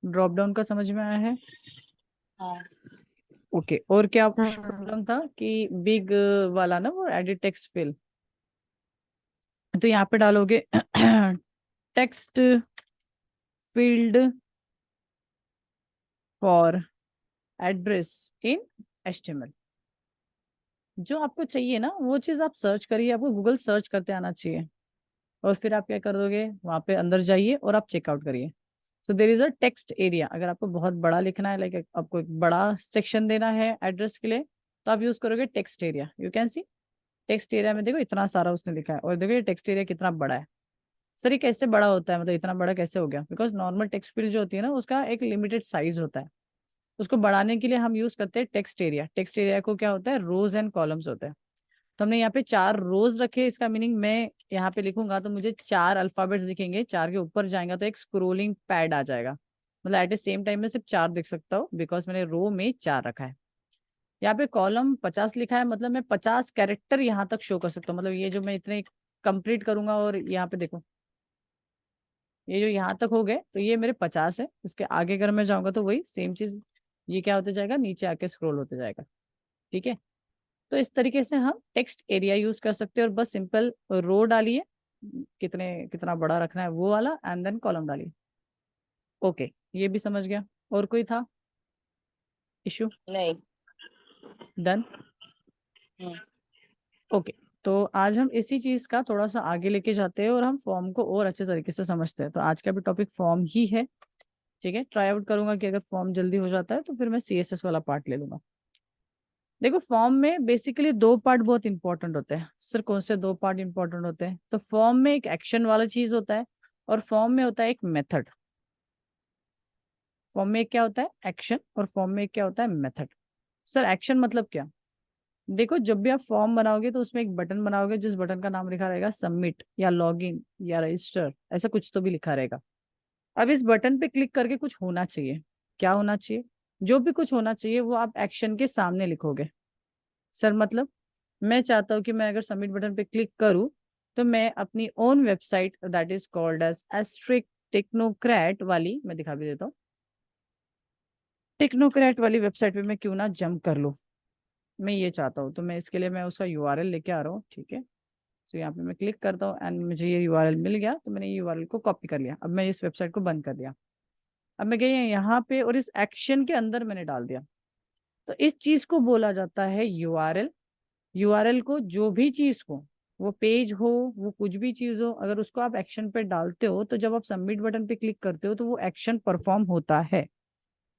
Drop down का समझ में आया है? हाँ। ओके, और क्या हम्म। प्रॉब्लम था कि बिग वाला ना, वो एडिट टेक्स्ट फिल, तो यहाँ पे डालोगे text field for address in HTML। जो आपको चाहिए ना वो चीज आप सर्च करिए, आपको गूगल सर्च करते आना चाहिए, और फिर आप क्या कर दोगे, वहां पे अंदर जाइए और आप चेकआउट करिए। So there is a text area, अगर आपको बहुत बड़ा लिखना है, लाइक आपको एक बड़ा सेक्शन देना है एड्रेस के लिए, तो आप यूज करोगे text area. You can C text area में देखो इतना सारा उसने लिखा है, और देखो ये टेक्स्ट एरिया कितना बड़ा है। सर ये कैसे बड़ा होता है, मतलब इतना बड़ा कैसे हो गया? बिकॉज नॉर्मल टेक्स्ट फील्ड जो होती है ना उसका एक लिमिटेड साइज होता है, उसको बढ़ाने के लिए हम यूज करते हैं टेक्स्ट एरिया। टेक्स्ट एरिया को क्या होता है, रोज एंड कॉलम्स होते हैं। तो हमने यहाँ पे 4 रोज रखे, इसका मीनिंग मैं यहाँ पे लिखूंगा तो मुझे 4 अल्फाबेट्स दिखेंगे, 4 के ऊपर जाएगा तो एक स्क्रोलिंग पैड आ जाएगा, मतलब एट द सेम टाइम में सिर्फ 4 देख सकता हूँ, बिकॉज मैंने रो में 4 रखा है। यहाँ पे कॉलम 50 लिखा है, मतलब मैं 50 कैरेक्टर यहाँ तक शो कर सकता हूँ, मतलब ये जो मैं इतने कंप्लीट करूंगा, और यहाँ पे देखो ये जो यहाँ तक हो गए तो ये मेरे 50 है, इसके आगे अगर मैं जाऊंगा तो वही सेम चीज, ये क्या होते जाएगा, नीचे आके स्क्रॉल होते जाएगा। ठीक है, तो इस तरीके से हम टेक्स्ट एरिया यूज कर सकते हैं, और बस सिंपल रो डालिए, कितना बड़ा रखना है वो वाला, एंड देन कॉलम डालिए। ओके, ये भी समझ गया। और कोई था इशू? नहीं। डन। हम्म। ओके, तो आज हम इसी चीज का थोड़ा सा आगे लेके जाते हैं, और हम फॉर्म को और अच्छे तरीके से समझते हैं। तो आज का भी टॉपिक फॉर्म ही है। ठीक है, ट्राई आउट करूंगा कि अगर फॉर्म जल्दी हो जाता है तो फिर मैं CSS वाला पार्ट ले लूंगा। देखो फॉर्म में बेसिकली 2 पार्ट बहुत इंपॉर्टेंट होते हैं। सर कौन से 2 पार्ट इंपॉर्टेंट होते हैं? तो फॉर्म में एक एक्शन वाला चीज होता है, और फॉर्म में होता है एक मेथड। फॉर्म में एक क्या होता है, एक्शन, और फॉर्म में एक क्या होता है, मेथड। सर एक्शन मतलब क्या? देखो जब भी आप फॉर्म बनाओगे तो उसमें एक बटन बनाओगे, जिस बटन का नाम लिखा रहेगा सबमिट या लॉगिन या रजिस्टर, ऐसा कुछ तो भी लिखा रहेगा। अब इस बटन पे क्लिक करके कुछ होना चाहिए। क्या होना चाहिए? जो भी कुछ होना चाहिए वो आप एक्शन के सामने लिखोगे। सर मतलब मैं चाहता हूँ कि मैं अगर सबमिट बटन पे क्लिक करूँ तो मैं अपनी own website that is called as asterisk technocrat वाली, मैं दिखा भी देता हूँ, टेक्नोक्रेट वाली वेबसाइट पे मैं क्यों ना जंप कर लूँ। मैं ये चाहता हूँ, तो मैं इसके लिए मैं उसका URL लेके आ रहा हूँ। ठीक है, तो यहाँ पे मैं क्लिक करता हूँ एंड मुझे ये URL मिल गया, तो मैंने ये URL को कॉपी कर लिया। अब मैं इस वेबसाइट को बंद कर दिया। अब मैं गई यहाँ पे और इस एक्शन के अंदर मैंने डाल दिया, तो इस चीज को बोला जाता है URL। URL को जो भी चीज को, वो पेज हो, वो कुछ भी चीज हो, अगर उसको आप एक्शन पे डालते हो तो जब आप सबमिट बटन पे क्लिक करते हो तो वो एक्शन परफॉर्म होता है।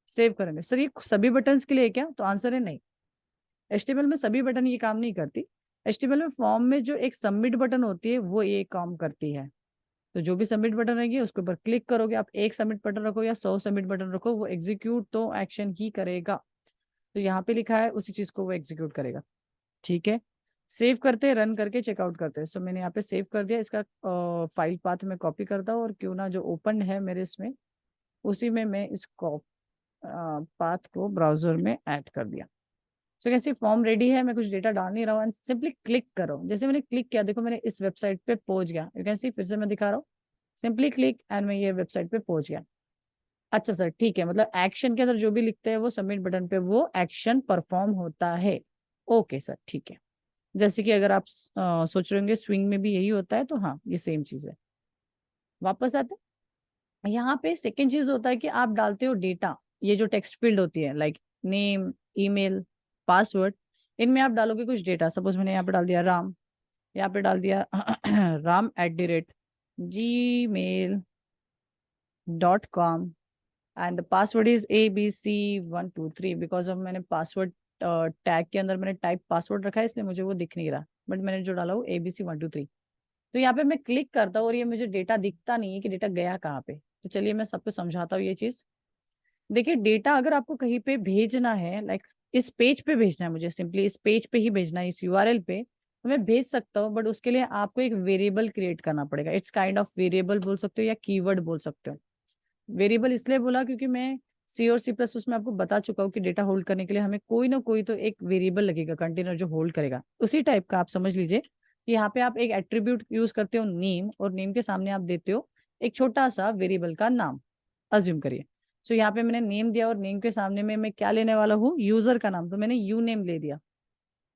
सेव करेंगे सर ये सभी बटन्स के लिए क्या? तो आंसर है नहीं। HTML में सभी बटन ये काम नहीं करती। HTML में फॉर्म में जो एक सबमिट बटन होती है वो ये काम करती है। तो जो भी सबमिट बटन रहेगी उसके ऊपर क्लिक करोगे, आप एक सबमिट बटन रखो या 100 सबमिट बटन रखो, वो एग्जीक्यूट तो एक्शन ही करेगा। तो यहाँ पे लिखा है उसी चीज को वो एग्जीक्यूट करेगा। ठीक है, सेव करते हैं, रन करके चेकआउट करते हैं। सो मैंने यहाँ पे सेव कर दिया, इसका फाइल पाथ में कॉपी करता हूँ, और क्यों ना जो ओपन है मेरे इसमें, उसी में मैं इस पाथ को ब्राउजर में ऐड कर दिया। सो कैसे फॉर्म रेडी है, मैं कुछ डेटा डाल नहीं रहा हूँ, सिंपली क्लिक करो। जैसे मैंने क्लिक किया देखो मैंने इस वेबसाइट पे पहुंच गया। यू कैन सी, फिर से मैं दिखा रहा हूँ, सिंपली क्लिक एंड मैं ये वेबसाइट पे पहुंच गया। अच्छा सर ठीक है, मतलब एक्शन के अंदर जो भी लिखते हैं वो सबमिट बटन पे वो एक्शन परफॉर्म होता है। ओके सर ठीक है। जैसे कि अगर आप सोच रहे होंगे स्विंग में भी यही होता है, तो हाँ ये सेम चीज है। वापस आते हैं, यहाँ पे सेकेंड चीज होता है कि आप डालते हो डेटा। ये जो टेक्स्ट फील्ड होती है लाइक नेम, ईमेल, पासवर्ड, इनमें आप डालोगे कुछ डेटा। सपोज मैंने यहाँ पे डाल दिया राम, यहाँ पे डाल दिया Ram@gmail.com, and the password is ABC123, because अब मैंने पासवर्ड टैग के अंदर मैंने टाइप पासवर्ड रखा है, इसलिए मुझे वो दिख नहीं रहा, बट मैंने जो डाला वो ABC123। तो यहाँ पे मैं क्लिक करता हूँ और ये मुझे डेटा दिखता नहीं है कि डेटा गया कहाँ पे। तो चलिए मैं सबको समझाता हूँ ये चीज। देखिए डेटा अगर आपको कहीं पे भेजना है, लाइक इस पेज पे भेजना है, मुझे सिंपली इस पेज पे ही भेजना है, इस URL पे, तो मैं भेज सकता हूँ, बट उसके लिए आपको एक वेरिएबल क्रिएट करना पड़ेगा। इट्स काइंड ऑफ वेरिएबल बोल सकते हो या कीवर्ड बोल सकते हो। वेरिएबल इसलिए बोला क्योंकि मैं C और C++ में आपको बता चुका हूँ कि डेटा होल्ड करने के लिए हमें कोई ना कोई तो एक वेरिएबल लगेगा, कंटेनर जो होल्ड करेगा। उसी टाइप का आप समझ लीजिए कि यहाँ पे आप एक एट्रीब्यूट यूज करते हो नेम, और नेम के सामने आप देते हो एक छोटा सा वेरिएबल का नाम, अज्यूम करिए। सो यहाँ पे मैंने नेम दिया और नेम के सामने में मैं क्या लेने वाला हूँ, यूजर का नाम, तो मैंने यू नेम ले दिया।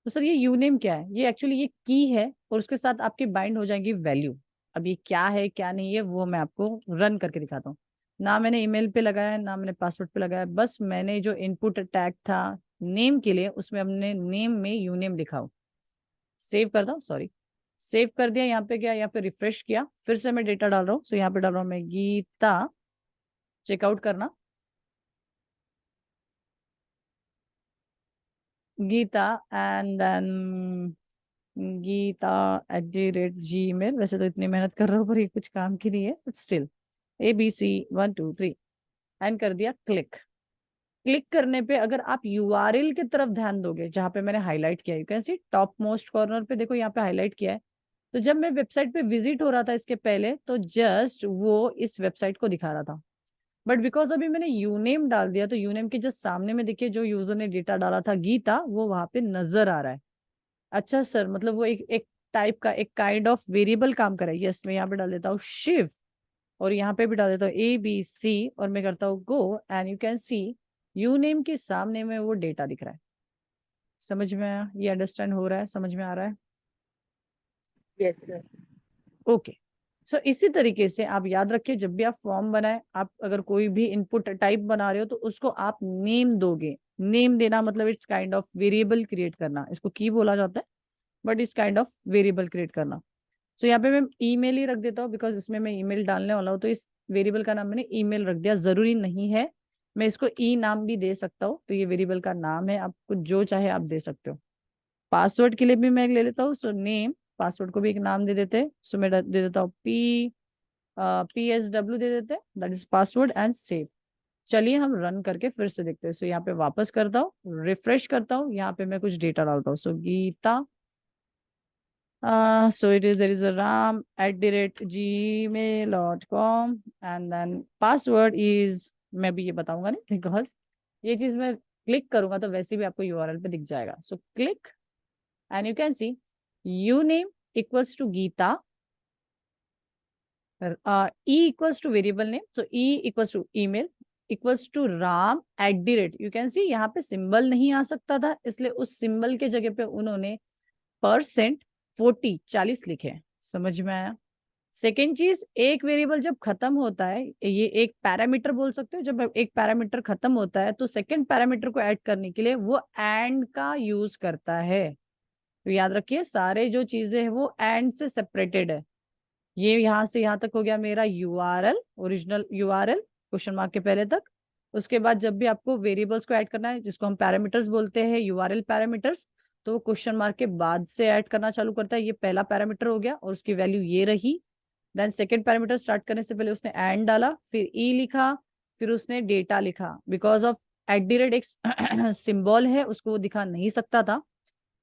तो सर ये यू नेम क्या है, ये एक्चुअली ये की है और उसके साथ आपकी बाइंड हो जाएगी वैल्यू। अब ये क्या है क्या नहीं है वो मैं आपको रन करके दिखाता हूँ। ना मैंने ईमेल पे लगाया है ना मैंने पासवर्ड पे लगाया है, बस मैंने जो इनपुट टैग था नेम के लिए उसमें हमने नेम में यू नेम लिखा हो। सेव करता हूँ, सॉरी, सेव कर दिया। यहाँ पे गया, यहाँ पे रिफ्रेश किया, फिर से मैं डेटा डाल रहा हूँ। सो यहाँ पे डाल रहा हूँ मैं गीता, चेकआउट करना, गीता एंड देन gita@gmail। वैसे तो इतनी मेहनत कर रहा हूँ पर ये कुछ काम की नहीं है, बट स्टिल ABC123 एंड कर दिया क्लिक। क्लिक करने पे अगर आप यूआरएल की तरफ ध्यान दोगे जहां पे मैंने हाईलाइट किया है, you can C top most corner पे, देखो यहाँ पे हाईलाइट किया है। तो जब मैं वेबसाइट पे विजिट हो रहा था इसके पहले तो जस्ट वो इस वेबसाइट को दिखा रहा था, बट बिकॉज अभी मैंने यूनेम डाल दिया तो यूनेम के जस्ट सामने में देखिए जो यूजर ने डेटा डाला था गीता, वो वहां पे नजर आ रहा है। अच्छा सर, मतलब वो एक एक टाइप का एक काइंड ऑफ वेरिएबल काम करे। यस, मैं यहाँ पे डाल देता हूँ शिव और यहाँ पे भी डाल देता हूँ ABC और मैं करता हूँ go and you can see U name के सामने में वो डेटा दिख रहा है। समझ में आया? ये अंडरस्टैंड हो रहा है, समझ में आ रहा है? Yes sir. ओके। सो इसी तरीके से आप याद रखिए, जब भी आप फॉर्म बनाए, आप अगर कोई भी इनपुट टाइप बना रहे हो तो उसको आप नेम दोगे। नेम देना मतलब it's kind of variable create करना, इसको की बोला जाता है, but it's kind of variable create करना। सो यहाँ पे मैं ईमेल ही रख देता हूँ बिकॉज इसमें मैं ईमेल डालने वाला हूँ, तो इस वेरिएबल का नाम मैंने ईमेल रख दिया। जरूरी नहीं है, मैं इसको ई नाम भी दे सकता हूँ, तो ये वेरिएबल का नाम है, आपको जो चाहे आप दे सकते हो। पासवर्ड के लिए भी मैं ले लेता हूँ, सो नेम, पासवर्ड को भी एक नाम दे देते हैं। सो मैं दे देता हूँ PSW दे देते हैं, that is password and save. चलिए हम रन करके फिर से देखते हैं। सो यहाँ पे वापस करता हूँ, रिफ्रेश करता हूँ, यहाँ पे मैं कुछ डेटा डालता हूँ। सो Gita, so it is, there is a ram@gmail.com and then password is, मैं भी ये बताऊंगा नहीं बिकॉज ये चीज मैं क्लिक करूंगा तो वैसे भी आपको यूआरएल पे दिख जाएगा। So click and you can see U name equals to Geeta, E equals to variable name, so E equals to email equals to ram@, you can see यहाँ पे सिंबल नहीं आ सकता था इसलिए उस सिंबल के जगह पे उन्होंने %40 लिखे। समझ में आया? सेकेंड चीज, एक वेरिएबल जब खत्म होता है, ये एक पैरामीटर बोल सकते हो, जब एक पैरामीटर खत्म होता है तो सेकेंड पैरामीटर को ऐड करने के लिए वो एंड का यूज करता है। तो याद रखिए सारे जो चीजें हैं वो एंड से सेपरेटेड है। ये यहाँ से यहाँ तक हो गया मेरा URL, original URL question mark के पहले तक। उसके बाद जब भी आपको वेरिएबल्स को ऐड करना है जिसको हम पैरामीटर्स बोलते हैं, यूआरएल पैरामीटर्स, तो वो क्वेश्चन मार्क के बाद से ऐड करना चालू करता है। ये पहला पैरामीटर हो गया और उसकी वैल्यू ये रही। देन सेकेंड पैरामीटर स्टार्ट करने से पहले उसने एंड डाला, फिर ई लिखा, फिर उसने डेटा लिखा। बिकॉज ऑफ @ एक सिंबल है उसको वो दिखा नहीं सकता था,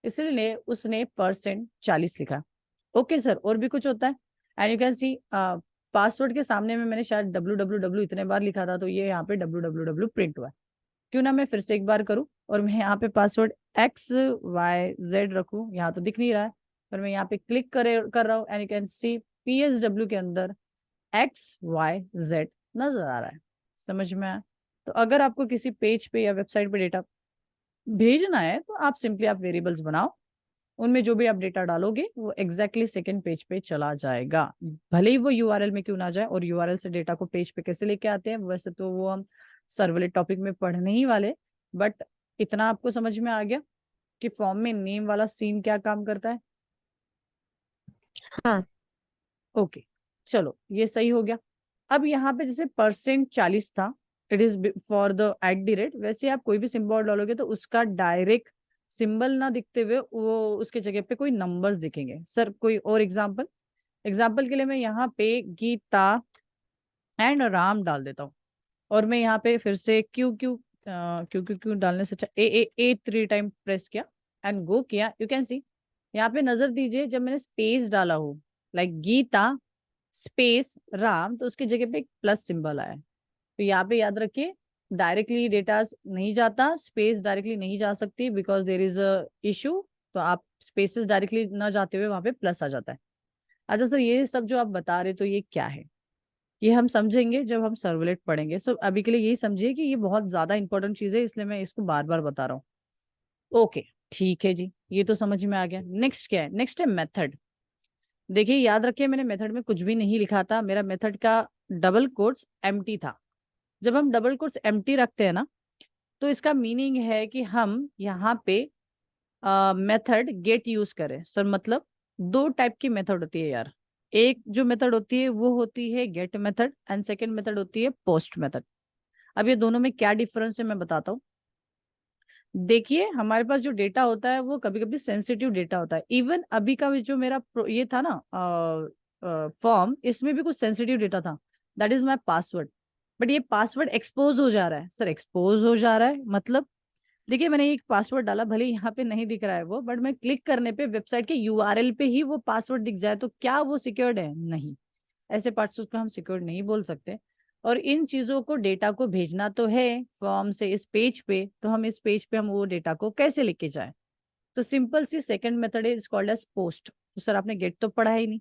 इसलिए उसने %40 लिखा। ओके सर, और भी कुछ होता है? And you can see password के सामने में मैंने शायद www इतने बार लिखा था तो ये यहाँ पे www प्रिंट हुआ है। क्यों ना मैं फिर से एक बार करूं और मैं यहाँ पे पासवर्ड XYZ रखूं, यहाँ तो दिख नहीं रहा है पर मैं यहाँ पे क्लिक कर रहा हूँ and you can C PSW के अंदर XYZ नजर आ रहा है। समझ में आया? तो अगर आपको किसी पेज पे या वेबसाइट पे डेटा भेजना है तो आप सिंपली आप वेरिएबल्स बनाओ, उनमें जो भी आप डेटा डालोगे वो एग्जैक्टली सेकंड पेज पे चला जाएगा, भले ही वो यूआरएल में क्यों ना जाए। और यूआरएल से डेटा को पेज पे कैसे लेके आते हैं वैसे तो वो हम सर्वलेट टॉपिक में पढ़ने ही वाले, बट इतना आपको समझ में आ गया कि फॉर्म में नेम वाला सीन क्या काम करता है? हाँ ओके, चलो ये सही हो गया। अब यहाँ पे जैसे %40 था, इट इज फॉर द @ वैसे आप कोई भी सिंबल डालोगे तो उसका डायरेक्ट सिंबल ना दिखते हुए वो उसके जगह पे कोई नंबर्स दिखेंगे। सर कोई और एग्जांपल? एग्जांपल के लिए मैं यहाँ पे गीता एंड राम डाल देता हूँ और मैं यहाँ पे फिर से Q Q Q Q Q डालने से अच्छा ए 3 टाइम प्रेस किया एंड गो किया। यू कैन सी यहाँ पे नजर दीजिए, जब मैंने स्पेस डाला हो लाइक गीता स्पेस राम तो उसकी जगह पे एक प्लस सिंबल आया है। तो यहाँ पे याद रखिए डायरेक्टली डेटा नहीं जाता, स्पेस डायरेक्टली नहीं जा सकती because there is a issue. तो आप स्पेसेस डायरेक्टली ना जाते हुए वहां पे प्लस आ जाता है। अच्छा सर, ये सब जो आप बता रहे तो ये क्या है? ये हम समझेंगे जब हम सर्वलेट पढ़ेंगे। सो अभी के लिए यही समझिए कि ये बहुत ज्यादा इंपॉर्टेंट चीज है, इसलिए मैं इसको बार बार बता रहा हूँ। ओके, ठीक है जी, ये तो समझ में आ गया। नेक्स्ट क्या है? नेक्स्ट है मेथड। देखिए याद रखिए, मैंने मेथड में कुछ भी नहीं लिखा था, मेरा मेथड का डबल कोट्स एम्प्टी था। जब हम डबल कोट्स एम्प्टी रखते हैं ना, तो इसका मीनिंग है कि हम यहाँ पे मेथड गेट यूज करें। सर मतलब दो टाइप की मेथड होती है यार। एक जो मेथड होती है वो होती है get method, and second method होती है पोस्ट मेथड। अब ये दोनों में क्या डिफरेंस है मैं बताता हूँ। देखिए हमारे पास जो डेटा होता है वो कभी कभी सेंसिटिव डेटा होता है। इवन अभी का भी जो मेरा ये था ना फॉर्म, इसमें भी कुछ सेंसिटिव डेटा था, that is my password. But ये पासवर्ड एक्सपोज हो जा रहा है। सर एक्सपोज हो जा रहा है मतलब, देखिए मैंने एक पासवर्ड डाला, भले यहाँ पे नहीं दिख रहा है वो, बट मैं क्लिक करने पे वेबसाइट के यूआरएल पे ही वो पासवर्ड दिख जाए, तो क्या वो सिक्योर्ड है? नहीं, ऐसे पासवर्ड को हम सिक्योर्ड नहीं बोल सकते। और इन चीजों को, डेटा को भेजना तो है फॉर्म से इस पेज पे, तो हम इस पेज पे हम वो डेटा को कैसे लेके जाए? तो simple see second method is called as post. तो सर आपने गेट तो पढ़ा ही नहीं।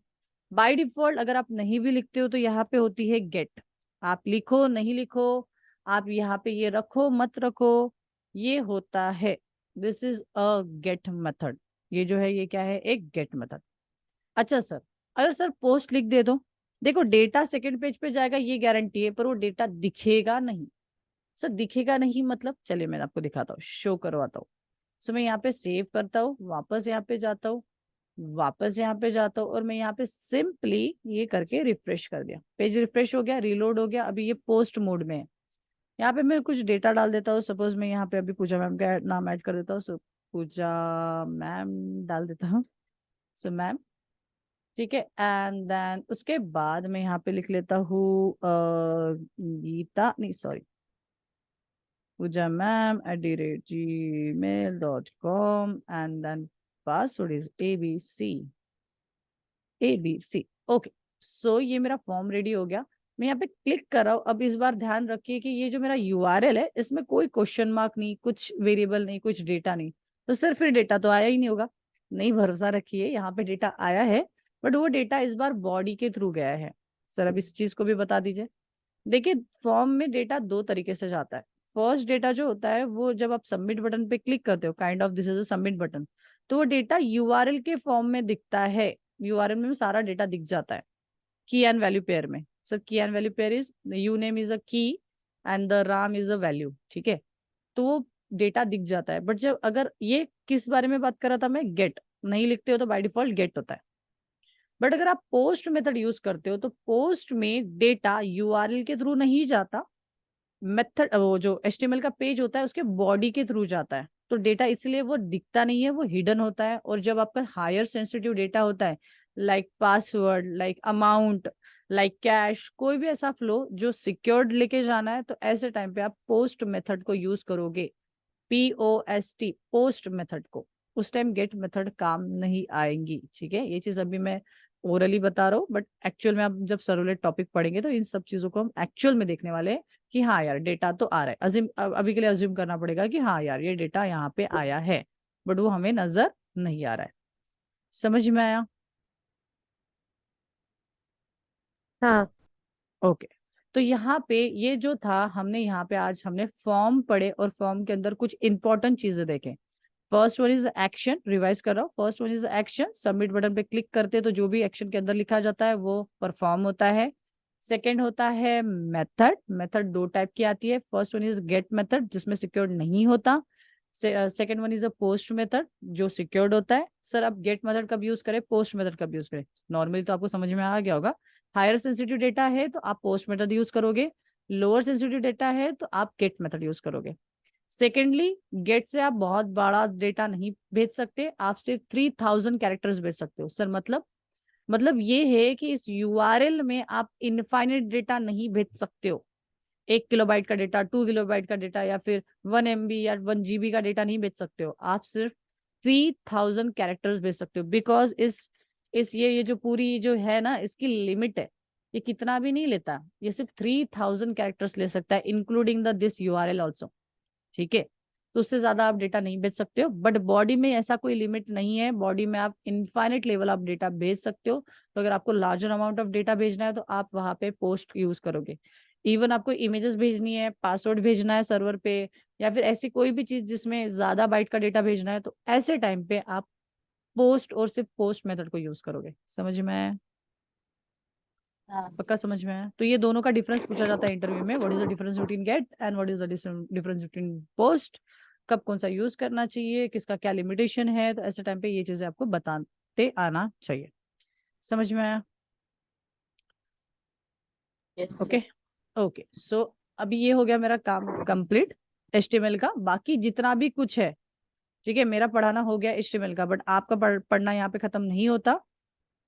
बाय डिफॉल्ट अगर आप नहीं भी लिखते हो तो यहाँ पे होती है गेट। आप लिखो नहीं लिखो, आप यहाँ पे ये रखो मत रखो, ये होता है, this is a get method. ये जो है ये क्या है? एक गेट मेथड। अच्छा सर, अगर सर पोस्ट लिख दे दो, देखो डेटा सेकंड पेज पे जाएगा ये गारंटी है, पर वो डेटा दिखेगा नहीं। सर दिखेगा नहीं मतलब, चलिए मैं आपको दिखाता हूँ, शो करवाता हूँ। सो मैं यहाँ पे सेव करता हूँ, वापस यहाँ पे जाता हूँ, वापस यहाँ पे जाता हूँ, और मैं यहाँ पे सिंपली ये करके रिफ्रेश कर दिया, पेज रिफ्रेश हो गया, रीलोड हो गया। अभी ये पोस्ट मोड में है। यहाँ पे मैं कुछ डेटा डाल देता हूँ, सपोज मैं यहाँ पे अभी पूजा मैम का नाम ऐड कर देता हूँ। सो पूजा मैम डाल देता हूँ। सो मैम, ठीक है, एंड देन उसके बाद मैं यहाँ पे लिख लेता हूँ गीता, नहीं sorry, Pooja ma'am @gmail.com, and then password is ABC। Okay, so ये मेरा फॉर्म रेडी हो गया। मैं यहाँ पे क्लिक कर रहा हूँ। अब इस बार ध्यान रखिए कि ये जो मेरा यूआरएल है इसमें कोई क्वेश्चन मार्क नहीं, कुछ वेरिएबल नहीं, कुछ डेटा नहीं। तो सर फिर डेटा तो आया ही नहीं होगा। नहीं, भरोसा रखिए, यहाँ पे डेटा आया है, बट वो डेटा इस बार बॉडी के थ्रू गया है। सर अब इस चीज को भी बता दीजिए। देखिए फॉर्म में डेटा दो तरीके से जाता है। फर्स्ट डेटा जो होता है वो जब आप सबमिट बटन पे क्लिक करते हो, kind of this is a submit button, तो वो डेटा यूआरएल के फॉर्म में दिखता है। यूआरएल में सारा डेटा दिख जाता है की एंड वैल्यू पेयर में। So key and value pair is you name is a key and the Ram is a value, ठीक है। तो वो डेटा दिख जाता है। बट जब, अगर ये किस बारे में बात कर रहा था मैं, गेट नहीं लिखते हो तो बाय डिफॉल्ट गेट होता है। बट अगर आप पोस्ट मेथड यूज करते हो तो पोस्ट में डेटा यूआरएल के थ्रू नहीं जाता, मेथड वो जो एचटीएमएल का पेज होता है उसके बॉडी के थ्रू जाता है। तो डेटा इसलिए वो दिखता नहीं है, वो हिडन होता है। और जब आपका हायर सेंसिटिव डेटा होता है, like password, like amount, like cash, कोई भी ऐसा फ्लो जो सिक्योर्ड लेके जाना है, तो ऐसे टाइम पे आप पोस्ट मेथड को यूज करोगे। POST, पोस्ट मेथड को। उस टाइम गेट मेथड काम नहीं आएंगी, ठीक है। ये चीज अभी मैं ओरली बता रहा हूँ, बट एक्चुअल में आप जब सर्वलेट टॉपिक पढ़ेंगे तो इन सब चीजों को हम एक्चुअल में देखने वाले हैं कि हाँ यार डेटा तो आ रहा है। अजीम अभी के लिए अज्यूम करना पड़ेगा कि हाँ यार ये डेटा यहाँ पे आया है, बट वो हमें नजर नहीं आ रहा है। समझ में आया? हाँ। ओके। तो यहाँ पे ये जो था, हमने यहाँ पे आज हमने फॉर्म पढ़े, और फॉर्म के अंदर कुछ इंपॉर्टेंट चीजें देखें। First one is action, revise कर रहा हूँ। First one is action, submit button पे क्लिक करते हैं तो जो भी एक्शन के अंदर लिखा जाता है वो परफॉर्म होता है। सेकंड होता है मेथड। मेथड दो टाइप की आती है। First one is get method जिसमें सिक्योर्ड नहीं होता। Second one is a post method जो सिक्योर्ड होता है। सर अब गेट मेथड कब यूज करें, पोस्ट मेथड कब यूज करें? नॉर्मली तो आपको समझ में आ गया होगा। हायर सेंसिटिव डेटा है तो आप पोस्ट मेथड यूज करोगे, लोअर सेंसिटिव डेटा है तो आप गेट मेथड यूज करोगे। सेकेंडली, गेट से आप बहुत बड़ा डेटा नहीं भेज सकते, आप सिर्फ 3000 कैरेक्टर्स भेज सकते हो। सर मतलब ये है कि इस यूआरएल में आप इनफाइनाइट डेटा नहीं भेज सकते हो। 1 किलोबाइट का डेटा, 2 किलोबाइट का डेटा, या फिर 1 MB या 1 GB का डेटा नहीं भेज सकते हो। आप सिर्फ 3000 कैरेक्टर्स भेज सकते हो, बिकॉज इस ये जो पूरी जो है ना इसकी लिमिट है। ये कितना भी नहीं लेता, ये सिर्फ 3000 कैरेक्टर्स ले सकता है, including the this URL also, ठीक है। तो उससे ज्यादा आप डेटा नहीं भेज सकते हो। बट बॉडी में ऐसा कोई लिमिट नहीं है, बॉडी में आप इनफाइनाइट लेवल आप डेटा भेज सकते हो। तो अगर आपको लार्जर अमाउंट ऑफ डेटा भेजना है तो आप वहां पे पोस्ट यूज करोगे। इवन आपको इमेजेस भेजनी है, पासवर्ड भेजना है सर्वर पे, या फिर ऐसी कोई भी चीज जिसमें ज्यादा बाइट का डेटा भेजना है, तो ऐसे टाइम पे आप पोस्ट और सिर्फ पोस्ट मेथड को यूज करोगे। समझ में आया? हाँ। पक्का समझ में आया? तो ये दोनों का डिफरेंस पूछा जाता है इंटरव्यू में, what is the difference between get and what is the difference between post, कब कौन सा यूज करना चाहिए, किसका क्या लिमिटेशन है। तो ऐसे टाइम पे ये चीजें आपको बताते आना चाहिए। समझ में आया? Yes okay. सर। ओके, सो अभी ये हो गया मेरा काम कंप्लीट HTML का। बाकी जितना भी कुछ है, ठीक है, मेरा पढ़ाना हो गया HTML का, बट आपका पढ़ना यहाँ पे खत्म नहीं होता।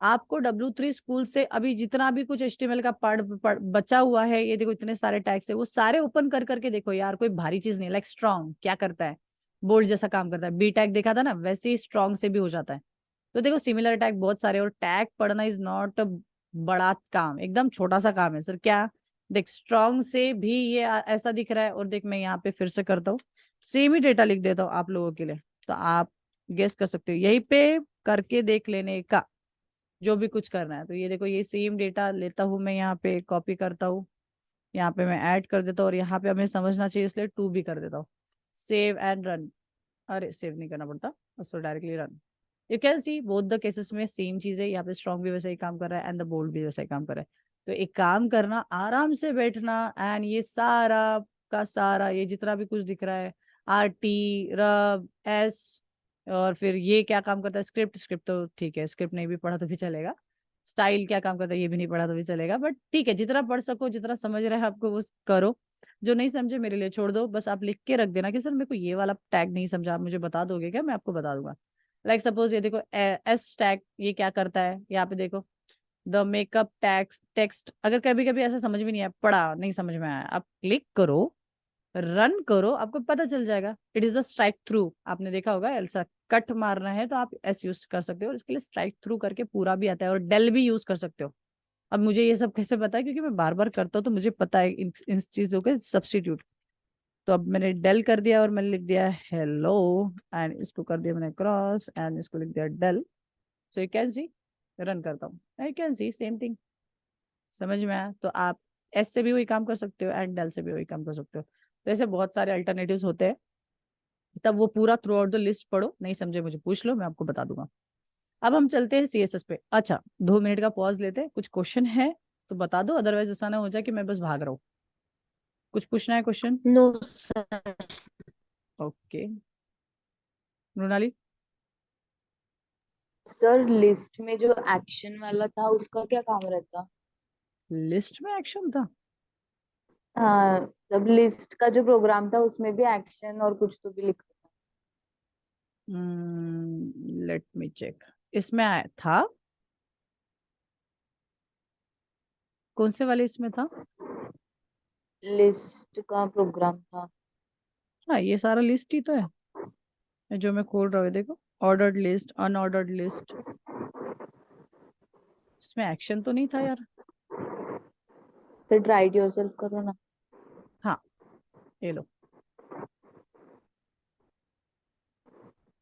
आपको W3 स्कूल से अभी जितना भी कुछ HTML का बचा हुआ है, ये देखो इतने सारे टैग्स है, वो सारे ओपन कर करके देखो यार। कोई भारी चीज नहीं। लाइक स्ट्रॉन्ग क्या करता है, बोल्ड जैसा काम करता है। बी टैग देखा था ना, वैसे ही स्ट्रॉन्ग से भी हो जाता है। तो देखो सिमिलर टैग बहुत सारे, और टैग पढ़ना इज नॉट बड़ा काम, एकदम छोटा सा काम है सर। क्या देख, स्ट्रॉन्ग से भी ये ऐसा दिख रहा है, और देख मैं यहाँ पे फिर से करता हूँ, सेम ही डेटा लिख देता हूँ आप लोगों के लिए, तो आप गेस कर सकते हो। यही पे करके देख लेने का, जो भी कुछ करना है। तो ये देखो, ये सेम डेटा लेता हूँ मैं, यहाँ पे कॉपी करता हूँ, यहाँ पे मैं ऐड कर देता हूँ, और यहाँ पे हमें समझना चाहिए इसलिए 2 भी कर देता हूँ। Save and run. अरे सेव नहीं करना पड़ता, उसको directly run. You can C both the cases में सेम चीज है। यहाँ पे स्ट्रॉन्ग भी वैसा ही काम कर रहा है एंड द बोल्ड भी वैसा ही काम कर रहा है। तो एक काम करना, आराम से बैठना, एंड ये सारा का सारा ये जितना भी कुछ दिख रहा है, RT, रब, एस, और फिर ये क्या काम करता है, स्क्रिप्ट। स्क्रिप्ट तो ठीक है, स्क्रिप्ट नहीं भी पढ़ा तो भी चलेगा। स्टाइल क्या काम करता है, ये भी नहीं पढ़ा तो भी चलेगा, बट ठीक है, जितना पढ़ सको, जितना समझ रहे हैं आपको वो करो। जो नहीं समझे मेरे लिए छोड़ दो, बस आप लिख के रख देना कि सर मेरे को ये वाला टैग नहीं समझा, आप मुझे बता दोगे क्या, मैं आपको बता दूंगा। लाइक सपोज ये देखो, एस टैग ये क्या करता है, यहाँ पे देखो, द मेकअप टैक्स टेक्स्ट। अगर कभी कभी ऐसा समझ में नहीं आया, पढ़ा नहीं समझ में आया, आप क्लिक करो, रन करो, आपको पता चल जाएगा। It is a strike through. आपने देखा होगा, ऐसा कट मारना है तो आप एस यूज कर सकते हो, और इसके लिए स्ट्राइक थ्रू करके पूरा भी आता है, और डेल भी यूज कर सकते हो। अब मुझे ये सब कैसे पता है, क्योंकि मैं बार बार करता हूँ, तो मुझे पता है इन चीजों के सब्स्टिट्यूट। तो अब मैंने डेल कर दिया, और मैंने लिख दिया हेलो, एंड इसको कर दिया मैंने क्रॉस, एंड इसको लिख दिया डेल। So you can see, run करता हूँ, you can see same thing. समझ में आया? तो आप एस से भी वही काम कर सकते हो, एंड डेल से भी वही काम कर सकते हो। तो ऐसे बहुत सारे अल्टरनेटिव्स होते हैं। तब वो पूरा थ्रू आउट द लिस्ट पढ़ो, नहीं समझे मुझे पूछ लो, मैं आपको बता दूंगा। अब हम चलते हैं CSS पे। अच्छा, 2 मिनट का पॉज लेते हैं, कुछ क्वेश्चन है तो बता दो, अदरवाइज ऐसा ना हो जाए कि मैं बस भाग रहा हूँ। कुछ पूछना है question? No sir. Okay, Mrinali. Sir list में जो एक्शन वाला था उसका क्या काम रहता? लिस्ट में एक्शन था? हाँ, जब लिस्ट का जो प्रोग्राम था उसमें भी एक्शन और कुछ तो भी लिखा था। Let me check. इसमें आया था, कौन से वाले इसमें था? लिस्ट का प्रोग्राम था। हाँ, ये सारा लिस्ट ही तो है, ये जो मैं खोल रहा हूँ, ये देखो, ऑर्डर्ड लिस्ट, अनऑर्डर्ड लिस्ट। इसमें एक्शन तो नहीं था यार। फिर ट्राई इट योरसेल्फ करो ना। हाँ, ये लो।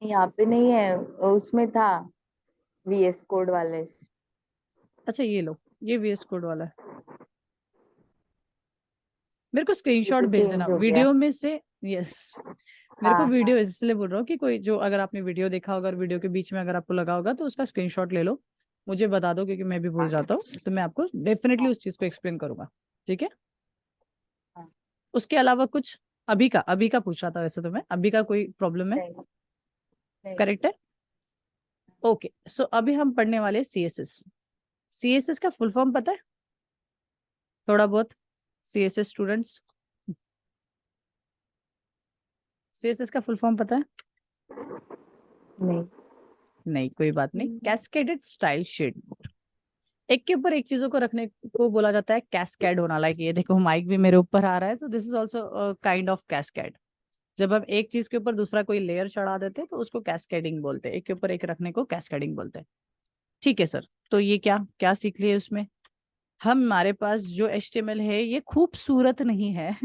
यहाँ पे नहीं है, उसमें था VS कोड वाले। अच्छा, ये लो, ये VS कोड वाला है। मेरे को ये स्क्रीनशॉट तो भेज देना चेंज हो गया। वीडियो में से। यस, मेरे को हाँ हाँ। वीडियो इसलिए बोल रहा हूँ कि कोई जो, अगर आपने वीडियो देखा होगा और वीडियो के बीच में अगर आपको लगा होगा, तो उसका स्क्रीनशॉट ले लो, मुझे बता दो, क्योंकि मैं भी भूल जाता हूँ, तो मैं आपको डेफिनेटली हाँ उस चीज को एक्सप्लेन करूंगा। ठीक है? हाँ। उसके अलावा कुछ? अभी का पूछ रहा था वैसे, तो मैं अभी का कोई प्रॉब्लम है? नहीं नहीं। करेक्ट है? ओके, सो अभी हम पढ़ने वाले CSS। CSS का फुल फॉर्म पता है थोड़ा बहुत? CSS स्टूडेंट्स, CSS का फुल फॉर्म पता है? नहीं। नहीं, कोई बात नहीं। कैस्केडेड स्टाइल शीट, एक के ऊपर एक चीजों को रखने को बोला जाता है कैस्केड होना। लाइक ये देखो, माइक भी मेरे ऊपर आ रहा है, तो this is also kind of cascade. जब हम एक चीज के ऊपर दूसरा कोई लेयर चढ़ा देते हैं, तो उसको कैस्केडिंग बोलते हैं। एक के ऊपर एक रखने को कैस्केडिंग बोलते हैं। ठीक है सर, तो ये क्या क्या सीख लिए उसमें? हमारे पास जो HTML है, ये खूबसूरत नहीं है,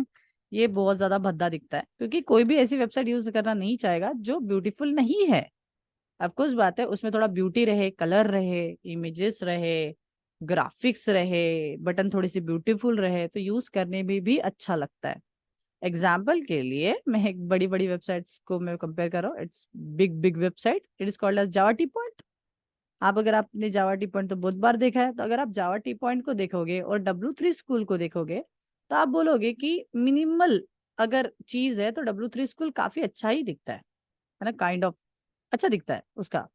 ये बहुत ज्यादा भद्दा दिखता है, क्योंकि कोई भी ऐसी वेबसाइट यूज करना नहीं चाहेगा जो ब्यूटीफुल नहीं है। अब कुछ बात है, उसमें थोड़ा ब्यूटी रहे, कलर रहे, इमेजेस रहे, ग्राफिक्स रहे, बटन थोड़ी सी ब्यूटीफुल रहे, तो यूज करने में भी अच्छा लगता है। एग्जाम्पल के लिए मैं एक बड़ी बड़ी वेबसाइट्स को मैं कंपेयर कर रहा हूँ। It's big big website, it is called as Java T point. आप अगर आपने जावा टी पॉइंट तो बहुत बार देखा है, तो अगर आप जावा टी पॉइंट को देखोगे और W3 स्कूल को देखोगे, तो आप बोलोगे कि मिनिमल अगर चीज है तो W3 स्कूल काफी अच्छा ही दिखता है ना, काइंड ऑफ अच्छा दिखता है उसका।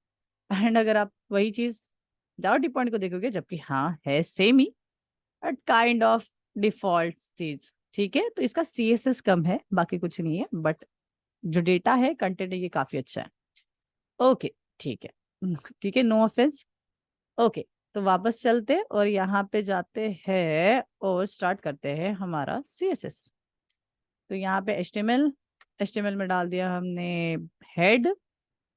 एंड अगर आप वही चीज जावा टी पॉइंट को देखोगे, जबकि हाँ है same he, but kind of default चीज, ठीक है। तो इसका CSS कम है, बाकी कुछ नहीं है, बट जो डेटा है, कंटेंट है, ये काफी अच्छा है। ओके, ठीक है। ठीक है, नो ऑफेंस। ओके, तो वापस चलते और यहाँ पे जाते हैं और स्टार्ट करते हैं हमारा CSS। तो यहाँ पे HTML में डाल दिया हमने हेड,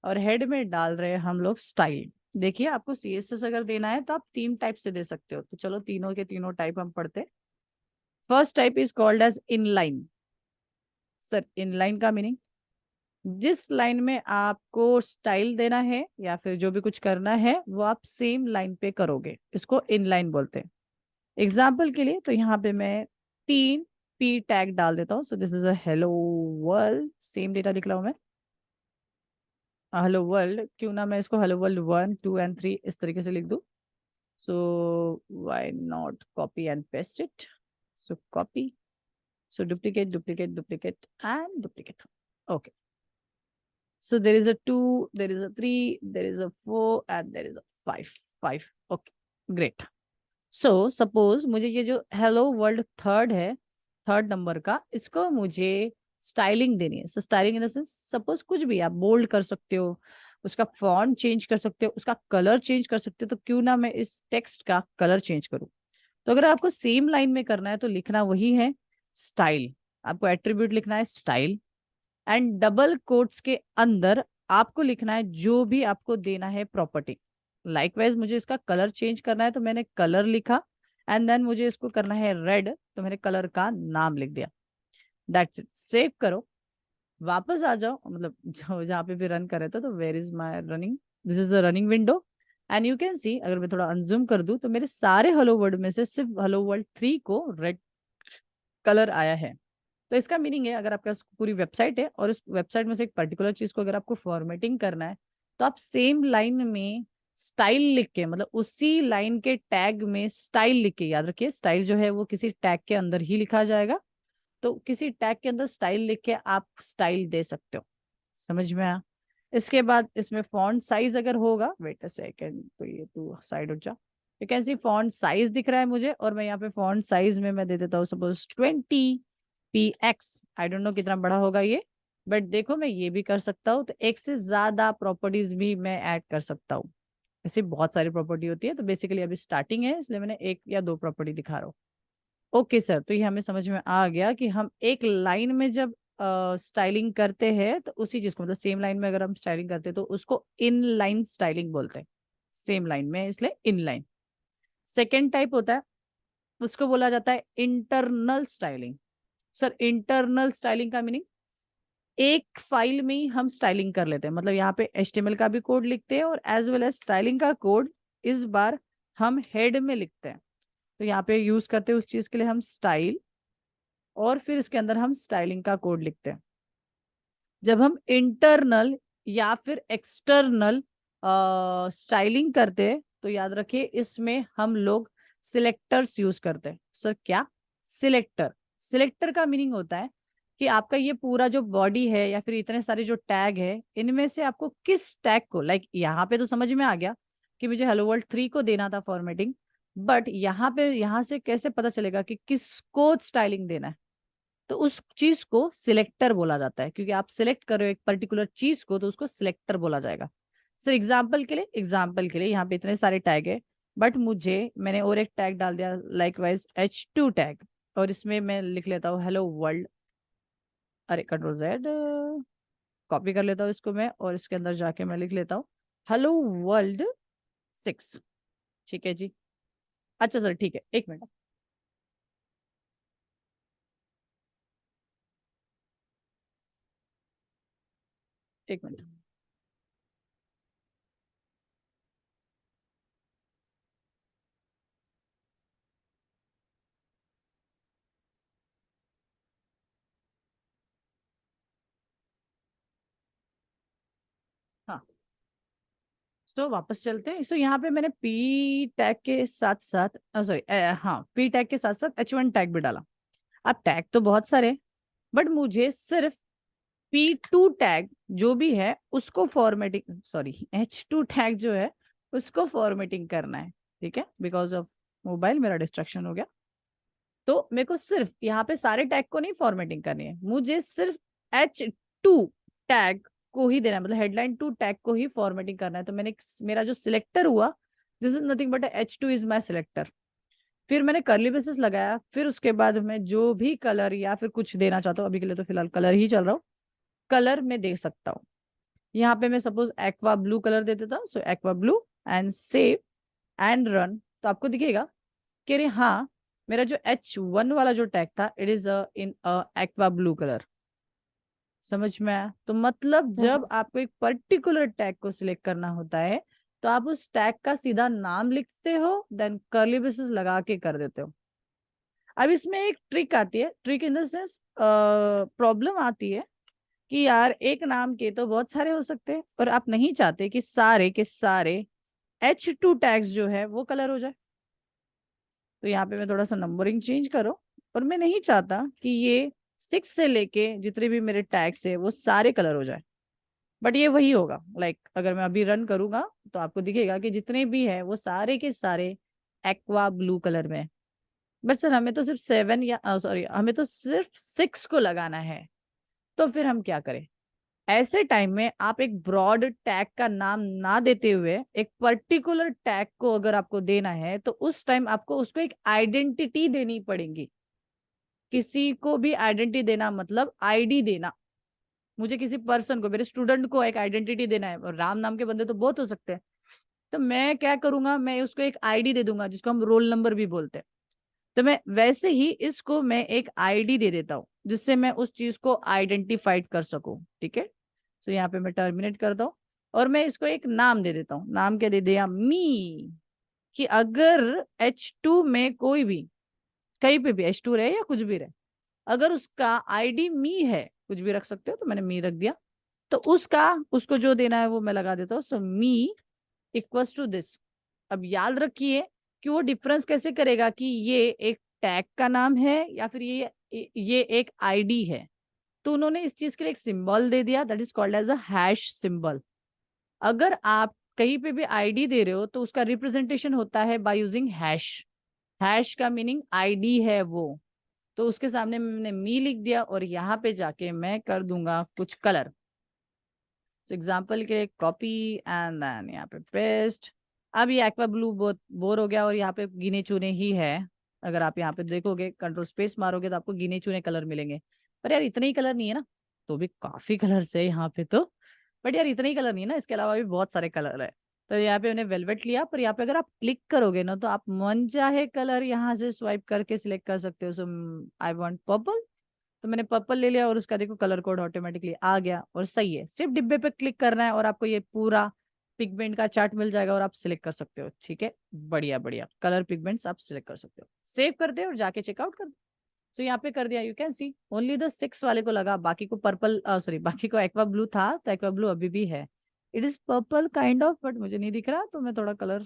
और हेड में डाल रहे हैं हम लोग स्टाइल। देखिए, आपको CSS अगर देना है तो आप 3 टाइप से दे सकते हो, तो चलो तीनों के तीनों टाइप हम पढ़ते हैं। First type is called as inline. Sir, inline का मीनिंग, जिस लाइन में आपको स्टाइल देना है या फिर जो भी कुछ करना है वो आप सेम लाइन पे करोगे, इसको इनलाइन बोलते हैं। एग्जाम्पल के लिए तो यहाँ पे मैं 3 P टैग डाल देता हूँ। So this is a hello world, same data लिख रहा हूँ मैं, हेलो वर्ल्ड। क्यों ना मैं इसको हेलो वर्ल्ड 1, 2 एंड 3 इस तरीके से लिख दूँ। So why not copy and paste it. So copy, so duplicate duplicate duplicate and duplicate. Okay, so there is a 2, there is a 3, there is a 4 and there is a 5, 5। okay, great। so suppose मुझे ये जो hello world third है, third number का, इसको मुझे styling देनी है। so styling in the sense, suppose कुछ भी आप बोल्ड कर सकते हो, उसका फॉन्ट चेंज कर सकते हो, उसका कलर चेंज कर सकते हो। तो क्यों ना मैं इस टेक्स्ट का कलर चेंज करूं। तो अगर आपको सेम लाइन में करना है तो लिखना वही है स्टाइल, आपको एट्रीब्यूट लिखना है स्टाइल, एंड डबल कोट्स के अंदर आपको लिखना है जो भी आपको देना है प्रॉपर्टी। लाइकवाइज मुझे इसका कलर चेंज करना है तो मैंने कलर लिखा, एंड देन मुझे इसको करना है रेड, तो मैंने कलर का नाम लिख दिया। दैट्स इट, सेव करो, वापस आ जाओ, मतलब जो जहाँ पे भी रन कर रहे थे, तो where is my running, this is the running window. And you can see, अगर मैं थोड़ा अनजूम कर दूं तो मेरे सारे हेलो वर्ड में से सिर्फ हेलो वर्ल्ड 3 को रेड कलर आया है। तो इसका मीनिंग है, अगर आपके पास पूरी वेबसाइट है और उस वेबसाइट में से एक पर्टिकुलर चीज को अगर आपको फॉर्मेटिंग करना है, तो आप सेम लाइन में स्टाइल लिख के, मतलब उसी लाइन के टैग में स्टाइल लिख के, याद रखिए स्टाइल जो है वो किसी टैग के अंदर ही लिखा जाएगा, तो किसी टैग के अंदर स्टाइल लिख के आप स्टाइल दे सकते हो। समझ में आया? इसके बाद इसमें फॉन्ट साइज अगर होगा, वेट अ सेकंड, तो ये तू साइड हो जा। You can C font size दिख रहा है मुझे, और मैं यहाँ पे फॉन्ट साइज में मैं दे देता हूँ suppose 20 px। I don't know कितना बड़ा होगा ये, बट देखो मैं ये भी कर सकता हूँ, तो एक से ज्यादा प्रॉपर्टीज भी मैं ऐड कर सकता हूँ। ऐसी बहुत सारी प्रॉपर्टी होती है, तो बेसिकली अभी स्टार्टिंग है इसलिए मैंने 1 या 2 प्रॉपर्टी दिखा रहा हूँ। ओके सर, तो ये हमें समझ में आ गया कि हम एक लाइन में जब स्टाइलिंग करते हैं तो उसी चीज को, मतलब सेम लाइन में अगर हम स्टाइलिंग करते हैं तो उसको इन लाइन स्टाइलिंग बोलते हैं। सेम लाइन में इसलिए इन लाइन। सेकेंड टाइप होता है, उसको बोला जाता है internal styling. Sir, internal styling का मीनिंग, एक फाइल में ही हम स्टाइलिंग कर लेते हैं, मतलब यहाँ पे HTML का भी कोड लिखते हैं और एज वेल एज स्टाइलिंग का कोड इस बार हम हेड में लिखते हैं। तो यहाँ पे यूज करते हैं उस चीज के लिए हम स्टाइल, और फिर इसके अंदर हम स्टाइलिंग का कोड लिखते हैं। जब हम इंटरनल या फिर एक्सटर्नल स्टाइलिंग करते हैं, तो याद रखिए इसमें हम लोग सिलेक्टर्स यूज करते हैं। सर क्या? सिलेक्टर, सिलेक्टर का मीनिंग होता है कि आपका ये पूरा जो बॉडी है या फिर इतने सारे जो टैग है, इनमें से आपको किस टैग को, लाइक यहाँ पे तो समझ में आ गया कि मुझे हेलो वर्ल्ड 3 को देना था फॉर्मेटिंग, बट यहाँ पे यहाँ से कैसे पता चलेगा कि किसको स्टाइलिंग देना है? तो उस चीज को सिलेक्टर बोला जाता है, क्योंकि आप सिलेक्ट करो एक पर्टिकुलर चीज को, तो उसको सिलेक्टर बोला जाएगा। सर एग्जाम्पल के लिए यहाँ पे इतने सारे टैग है, बट मुझे मैंने और एक टैग डाल दिया लाइकवाइज H2 टैग, और इसमें मैं लिख लेता हूँ हेलो वर्ल्ड। अरे Ctrl Z, कॉपी कर लेता हूँ इसको मैं, और इसके अंदर जाके मैं लिख लेता हूँ हेलो वर्ल्ड 6। ठीक है जी। अच्छा सर, ठीक है, 1 मिनट। एक मिनट। हाँ, सो वापस चलते हैं। सो यहाँ पे मैंने पी टैग के साथ साथ, सॉरी, हाँ, पी टैग के साथ साथ H1 टैग भी डाला। अब टैग तो बहुत सारे, बट मुझे सिर्फ P2 टैग जो भी है उसको फॉर्मेटिंग, सॉरी, H2 टैग जो है उसको फॉर्मेटिंग करना है। ठीक है, बिकॉज ऑफ मोबाइल मेरा डिस्ट्रैक्शन हो गया। तो मेरे को सिर्फ यहाँ पे सारे टैग को नहीं फॉर्मेटिंग करनी है, मुझे सिर्फ H2 टैग को ही देना है, मतलब हेडलाइन 2 टैग को ही फॉर्मेटिंग करना है। तो मैंने मेरा जो सिलेक्टर हुआ, this is nothing but H2 is my selector. फिर मैंने करली ब्रेसेस लगाया, फिर उसके बाद मैं जो भी कलर या फिर कुछ देना चाहता हूँ, अभी के लिए तो फिलहाल कलर ही चल रहा हूँ, कलर में दे सकता हूँ। यहाँ पे मैं सपोज एक्वा ब्लू कलर दे देता हूँ, so aqua blue and save and run. तो आपको दिखेगा कि अरे हाँ, मेरा जो H1 वाला जो टैग था, it is in aqua blue colour. समझ में आया? तो मतलब जब आपको एक पर्टिकुलर टैग को सिलेक्ट करना होता है तो आप उस टैग का सीधा नाम लिखते हो, देन कर्ली ब्रेसेस लगा के कर देते हो। अब इसमें एक ट्रिक आती है, trick in the sense problem आती है कि यार एक नाम के तो बहुत सारे हो सकते हैं और आप नहीं चाहते कि सारे के सारे H2 टैग्स जो है वो कलर हो जाए। तो यहाँ पे मैं थोड़ा सा नंबरिंग चेंज करो, और मैं नहीं चाहता कि ये 6 से लेके जितने भी मेरे टैग्स है वो सारे कलर हो जाए। बट ये वही होगा, अगर मैं अभी रन करूंगा तो आपको दिखेगा कि जितने भी है वो सारे के सारे एक्वा ब्लू कलर में है। बट सर हमें तो सिर्फ 7 या सॉरी, हमें तो सिर्फ 6 को लगाना है। तो फिर हम क्या करें? ऐसे टाइम में आप एक ब्रॉड टैग का नाम ना देते हुए एक पर्टिकुलर टैग को अगर आपको देना है, तो उस टाइम आपको उसको एक आइडेंटिटी देनी पड़ेगी। किसी को भी आइडेंटिटी देना मतलब आईडी देना। मुझे किसी पर्सन को, मेरे स्टूडेंट को एक आइडेंटिटी देना है, और राम नाम के बंदे तो बहुत हो सकते हैं। तो मैं क्या करूंगा, मैं उसको एक आईडी दे दूंगा जिसको हम रोल नंबर भी बोलते हैं। तो मैं वैसे ही इसको मैं एक आईडी दे देता हूँ जिससे मैं उस चीज को आइडेंटिफाइड कर सकूं। ठीक है, तो यहाँ पे मैं टर्मिनेट करता हूँ और मैं इसको एक नाम दे देता हूँ। नाम क्या दे दिया? मी। कि अगर H2 में कोई भी, कहीं पे भी H2 रहे या कुछ भी रहे, अगर उसका आईडी मी है, कुछ भी रख सकते हो, तो मैंने मी रख दिया, तो उसका उसको जो देना है वो मैं लगा देता हूँ। सो मी इक्वल्स टू दिस। अब याद रखिए कि वो डिफरेंस कैसे करेगा कि ये एक टैग का नाम है या फिर ये एक आईडी है। तो उन्होंने इस चीज के लिए एक सिंबल दे दिया, that is called as a hash symbol. अगर आप कहीं पे भी आईडी दे रहे हो तो उसका रिप्रेजेंटेशन होता है बाय यूजिंग हैश। हैश का मीनिंग आईडी है वो। तो उसके सामने मैंने मी लिख दिया और यहाँ पे जाके मैं कर दूंगा कुछ कलर। तो एग्जाम्पल के कॉपी एंड देन यहाँ पे पेस्ट। अब ये एक्वा ब्लू बहुत बोर हो गया और यहाँ पे गिने चुने ही है। अगर आप यहाँ पे देखोगे, कंट्रोल स्पेस मारोगे तो आपको गिने चुने कलर मिलेंगे। पर यार इतने ही कलर नहीं है ना, तो भी काफी कलर्स है यहाँ पे तो। बट यार इतने ही कलर नहीं है ना, इसके अलावा भी बहुत सारे कलर है। तो यहाँ पे मैंने वेलवेट लिया, पर यहाँ पे अगर आप क्लिक करोगे ना तो आप मन चाहे कलर यहाँ से स्वाइप करके सिलेक्ट कर सकते हो। सो आई वांट पर्पल, तो मैंने पर्पल ले लिया और उसका देखो कलर कोड ऑटोमेटिकली आ गया और सही है। सिर्फ डिब्बे पे क्लिक करना है और आपको ये पूरा पिगमेंट का चार्ट मिल जाएगा और आप सिलेक्ट कर सकते हो। ठीक है, बढ़िया बढ़िया कलर पिगमेंट्स आप सिलेक्ट कर सकते हो। सेव कर दे और जाके चेकआउट कर दो। सो यहाँ पे कर दिया, you can C only the 6 वाले को लगा, बाकी को पर्पल, सॉरी, बाकी को एक्वा ब्लू था, तो एक्वा ब्लू अभी भी है। It is purple kind of, but मुझे नहीं दिख रहा, तो मैं थोड़ा कलर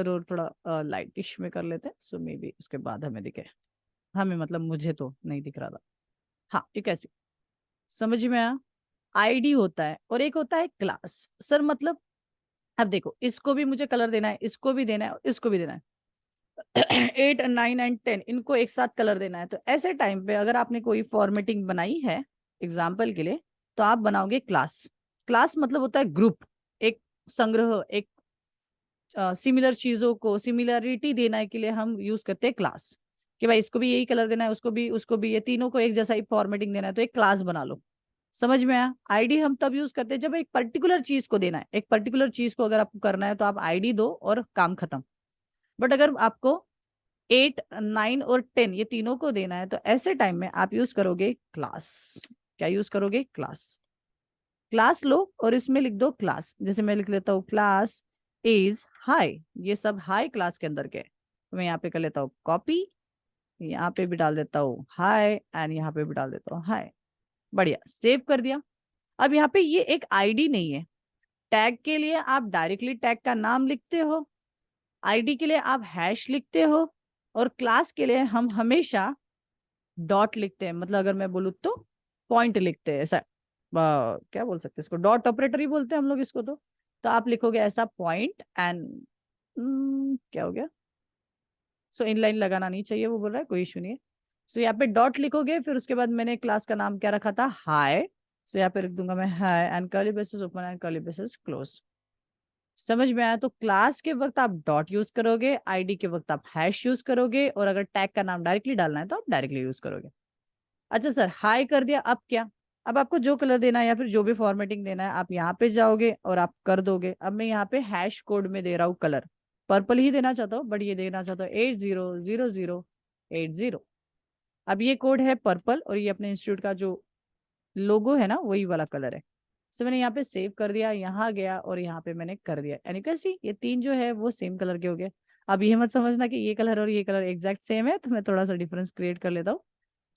और थोड़ा लाइटिश में कर लेते हैं, सो मे बी उसके बाद हमें दिखे। हमें मतलब मुझे तो नहीं दिख रहा था। हाँ, ये कैसे समझ में आया? आईडी होता है और एक होता है क्लास। सर मतलब, अब देखो, इसको भी मुझे कलर देना है, इसको भी देना है और इसको भी देना है। 8 9 एंड 10 इनको एक साथ कलर देना है। तो ऐसे टाइम पे अगर आपने कोई फॉर्मेटिंग बनाई है एग्जाम्पल के लिए, तो आप बनाओगे क्लास। क्लास मतलब होता है ग्रुप, एक संग्रह, एक सिमिलर चीजों को सिमिलरिटी देने के लिए हम यूज करते हैं क्लास। कि भाई इसको भी यही कलर देना है, उसको भी, ये तीनों को एक जैसा ही फॉर्मेटिंग देना है, तो एक क्लास बना लो। समझ में आया? आईडी हम तब यूज करते हैं जब एक पर्टिकुलर चीज को देना है। एक पर्टिकुलर चीज को अगर आपको करना है तो आप आईडी दो और काम खत्म। बट अगर आपको 8 9 और 10 ये तीनों को देना है, तो ऐसे टाइम में आप यूज करोगे क्लास। क्या यूज करोगे, क्लास। क्लास लो और इसमें लिख दो क्लास, जैसे मैं लिख लेता हूँ क्लास इज हाई, ये सब हाई क्लास के अंदर के, तो मैं यहाँ पे कर लेता हूँ कॉपी, यहाँ पे भी डाल देता हूँ हाई एंड यहाँ पे भी डाल देता हूँ हाई। बढ़िया, सेव कर दिया। अब यहाँ पे ये एक आईडी नहीं है, टैग के लिए आप डायरेक्टली टैग का नाम लिखते हो, आईडी के लिए आप हैश लिखते हो, और क्लास के लिए हम हमेशा डॉट लिखते हैं, मतलब अगर मैं बोलूँ तो पॉइंट लिखते हैं, ऐसा क्या बोल सकते हैं इसको, डॉट ऑपरेटर ही बोलते हैं हम लोग इसको। तो आप लिखोगे ऐसा पॉइंट एंड क्या हो गया, सो इनलाइन लगाना नहीं चाहिए, वो बोल रहा है कोई इशू नहीं है। सो यहाँ पे डॉट लिखोगे, फिर उसके बाद मैंने क्लास का नाम क्या रखा था, हाई, सो यहाँ पे लिख दूंगा मैं high and curly braces open and curly braces close. समझ में आया? तो क्लास के वक्त आप डॉट यूज करोगे, आईडी के वक्त आप हैश यूज करोगे, और अगर टैग का नाम डायरेक्टली डालना है तो आप डायरेक्टली यूज करोगे। अच्छा सर, हाई कर दिया, अब क्या? अब आपको जो कलर देना है या फिर जो भी फॉर्मेटिंग देना है, आप यहाँ पे जाओगे और आप कर दोगे। अब मैं यहाँ पे हैश कोड में दे रहा हूँ कलर, पर्पल ही देना चाहता हूँ, बट ये देना चाहता हूँ 800080। अब ये कोड है पर्पल, और ये अपने इंस्टीट्यूट का जो लोगो है ना, वही वाला कलर है। सो मैंने यहाँ पे सेव कर दिया, यहाँ गया और यहाँ पे मैंने कर दिया, यानी कैसी ये तीन जो है वो सेम कलर के हो गए। अब ये मत समझना कि ये कलर और ये कलर एग्जैक्ट सेम है, तो मैं थोड़ा सा डिफरेंस क्रिएट कर लेता हूँ।